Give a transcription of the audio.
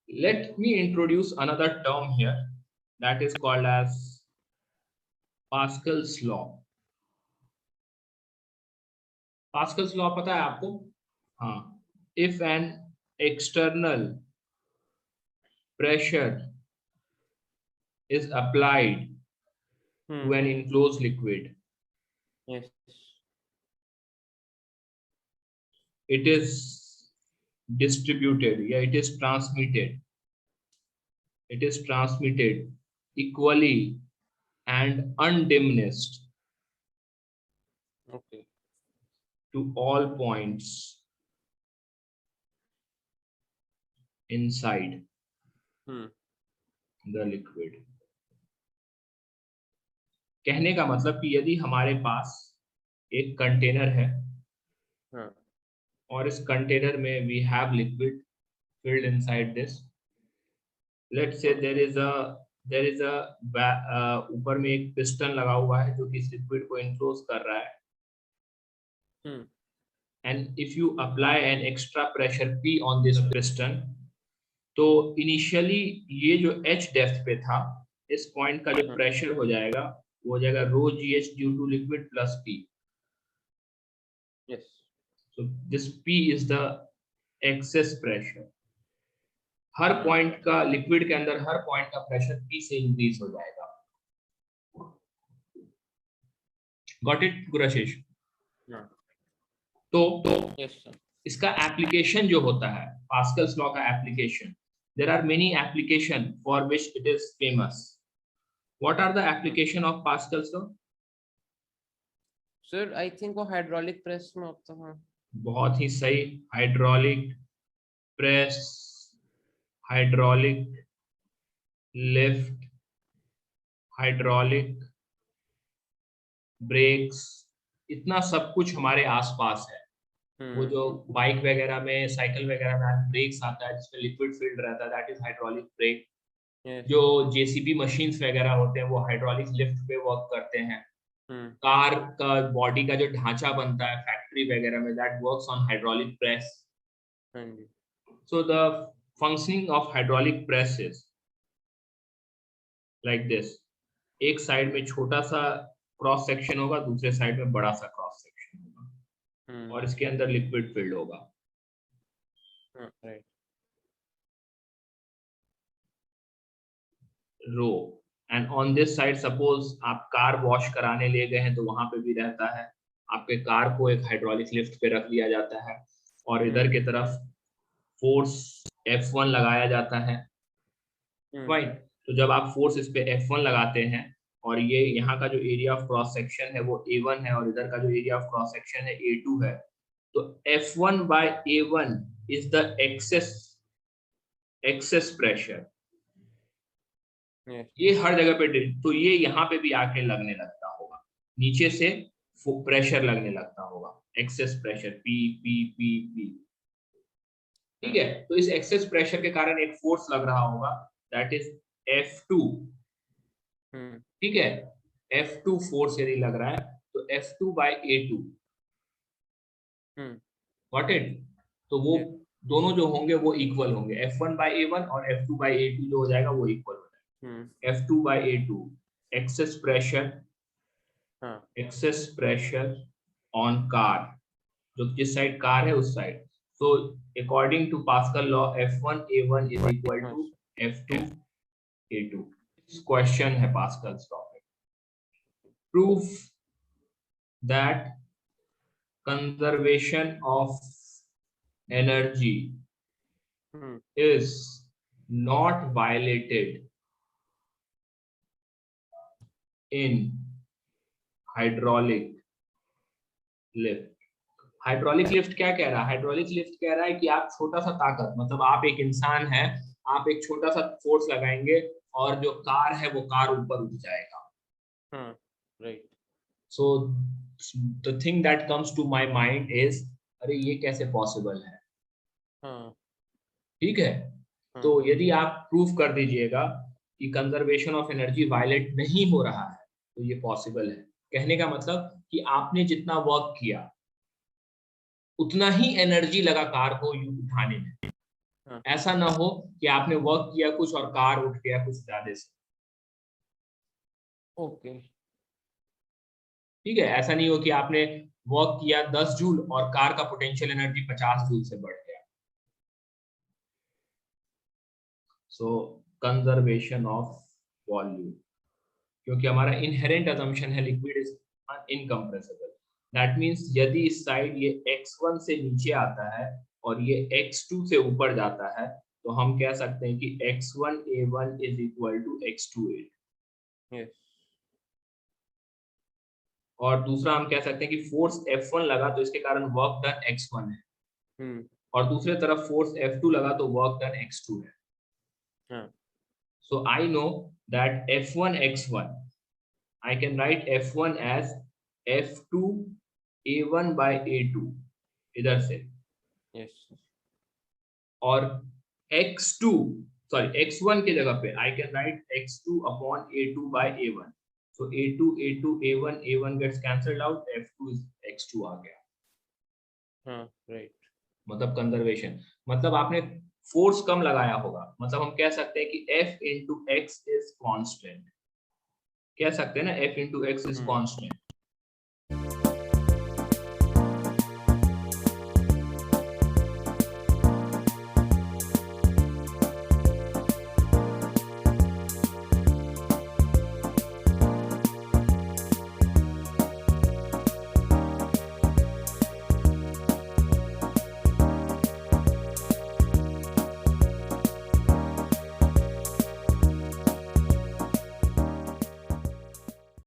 Let me introduce another term here that is called as Pascal's law. Pascal's law पता है आपको? हाँ. If an external pressure is applied to an enclosed liquid, Yes. it is distributed, it is transmitted equally and undiminished Okay. to all points inside the liquid. कहने का मतलब कि यदि हमारे पास एक कंटेनर है और इस कंटेनर में we have liquid filled inside this. Let's say there is a ऊपर में एक पिस्टन लगा हुआ है जो कि इस लिक्विड को इनक्लोज कर रहा है. And if you apply an extra pressure P on this piston, तो इनिशियली ये जो H डेप्थ पे था, इस पॉइंट का जो प्रेशर हो जाएगा वो हो जाएगा rho GH due to liquid plus P. Yes. So this P is the excess pressure. हर पॉइंट का लिक्विड के अंदर हर पॉइंट का प्रेशर P से इंक्रीज हो जाएगा. Got it, गुराशीष? तो Yes, sir. इसका एप्लीकेशन जो होता है, पास्कल्स लॉ का application, there are many application for which it is famous. What are the application of Pascal's law? Sir, I think वो हाइड्रोलिक प्रेस में होता है. बहुत ही सही. Hydraulic press, hydraulic lift, hydraulic breaks, इतना सब कुछ हमारे आसपास है. वो जो बाइक वगैरह में, साइकिल वगैरह में ब्रेक्स आता है जिसमें लिक्विड फिल्ड रहता है, दैट इज हाइड्रोलिक ब्रेक. जो जेसीबी मशीन्स वगैरह होते हैं वो हाइड्रोलिक लिफ्ट पे वर्क करते हैं. कार का बॉडी का जो ढांचा बनता है फैक्ट्री वगैरह में, that works on hydraulic press. So the functioning of hydraulic press is like this. एक साइड में छोटा सा क्रॉस सेक्शन होगा, दूसरे साइड में बड़ा सा क्रॉस सेक्शन होगा और इसके अंदर लिक्विड फिल्ड होगा. Row. And on this side suppose आप कार वॉश कराने ले गए हैं तो वहां पे भी रहता है. आपके कार को एक हाइड्रोलिक लिफ्ट पे रख दिया जाता है और इधर की तरफ फोर्स F1 लगाया जाता है. फाइन. तो जब आप फोर्स इस पे F1 लगाते हैं और ये यहाँ का जो एरिया ऑफ क्रॉस सेक्शन है वो A1 है और इधर का जो एरिया ऑफ क्रॉस सेक्शन है A2 है, तो F1 by A1 is the excess pressure. ये हर जगह पे, तो ये यहाँ पे भी आके लगने लगता होगा, नीचे से प्रेशर लगने लगता होगा, excess pressure P P P P. ठीक है. तो इस एक्सेस प्रेशर के कारण एक फोर्स लग रहा होगा, दैट इज F2. ठीक है. F2 फोर्स यदि लग रहा है तो F2 by A2. Got it? तो वो दोनों जो होंगे वो इक्वल होंगे. F1 by A1 और F2 by A2 जो हो जाएगा वो इक्वल हो जाएगा. F2 by A2, excess pressure on car, जो जिस साइड कार है उस side. So according to Pascal law, F1 A1 is equal to F2 A2. This question है Pascal's law. Prove that conservation of energy is not violated in hydraulic lift. Hydraulic lift क्या कह रहा है? Hydraulic lift कह रहा है कि आप छोटा सा ताकत, मतलब आप एक इंसान है, आप एक छोटा सा फोर्स लगाएंगे और जो कार है वो कार ऊपर उठ जाएगा. Right. So the thing that comes to my mind is, अरे ये कैसे पॉसिबल है? ठीक है. तो यदि आप प्रूफ कर दीजिएगा कि कंजर्वेशन ऑफ एनर्जी वायलेट नहीं हो रहा है तो ये पॉसिबल है. कहने का मतलब कि आपने जितना वर्क किया उतना ही एनर्जी लगा कार को उठाने में. हाँ. ऐसा ना हो कि आपने वर्क किया कुछ और कार उठ गया कुछ ज्यादा से, ओके. ठीक है। ऐसा नहीं हो कि आपने वर्क किया 10 जूल और कार का पोटेंशियल एनर्जी 50 जूल से बढ़ गया। सो कंजर्वेशन ऑफ वॉल्यूम, क्योंकि हमारा इनहेरेंट अजम्पशन है liquid is incompressible. That means यदि इस साइड ये x1 से नीचे आता है और ये x2 से ऊपर जाता है तो हम कह सकते हैं कि x1a1 is equal to x2a2। Yes. और दूसरा हम कह सकते हैं कि फोर्स F1 लगा तो इसके कारण वर्क डन x1 है, और दूसरे तरफ फोर्स F2 लगा तो वर्क डन x2 है। हाँ. So I know that F1 x1, I can write F1 as F2 a1 by a2 इधर से, यस. और x2 सॉरी x1 की जगह पे I can write x2 upon a2 by a1। so a2 a2 a1 a1 gets cancelled out, F2 is x2 आ गया। हाँ. Right. मतलब conservation, मतलब आपने फोर्स कम लगाया होगा, मतलब हम कह सकते हैं कि F into x is constant, कह सकते हैं ना F into x is constant।